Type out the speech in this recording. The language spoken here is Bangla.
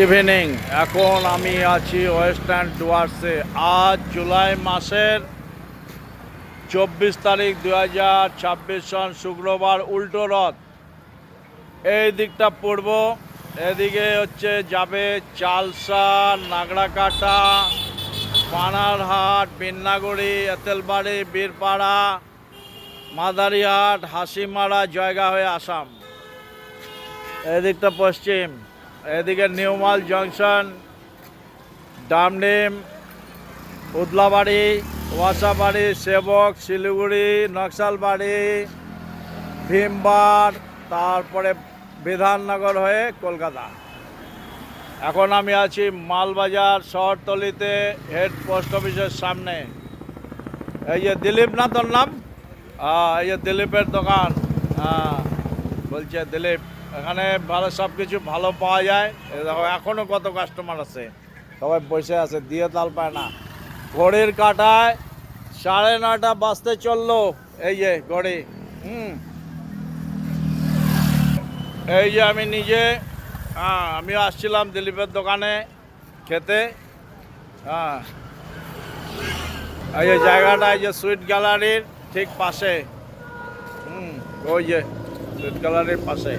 ইভিনিং। এখন আমি আছি ওয়েস্টার্ন ডুয়ার্সে। আজ জুলাই মাসের 24 তারিখ 2026 সন শুক্রবার। উল্টো রথ এই দিকটা পড়ব, এদিকে হচ্ছে যাবে চালসা, নাগড়াকাটা, পানারহাট, বিন্নাগুড়ি, এতেলবাড়ি, বীরপাড়া, মাদারিহাট, হাসিমারা, জয়গা হয়ে আসাম। এদিকটা পশ্চিম, এদিকে নিউমাল জংশন, ডামডিম, উদলাবাড়ি, ওয়াসাবাড়ি, সেবক, শিলিগুড়ি, নকশালবাড়ি, ভীমবার, তারপরে বিধাননগর হয়ে কলকাতা। এখন আমি আছি মালবাজার শহরতলিতে, হেড পোস্ট অফিসের সামনে। এই যে দিলীপ, না তোর নাম? এই যে দিলীপের দোকান। বলছে দিলীপ, এখানে ভালো সব কিছু ভালো পাওয়া যায়। দেখো এখনও কত কাস্টমার আছে, সবাই বসে আছে, দিয়ে তাল পায় না। ঘড়ির কাঁটায় 9:30 বাজতে চললো। এই যে ঘড়ি। এই যে আমি নিজে, আমিও আসছিলাম দিলীপের দোকানে খেতে। এই যে জায়গাটা, এই যে সুইট গ্যালারির ঠিক পাশে। ওই যে সুইট গ্যালারির পাশে।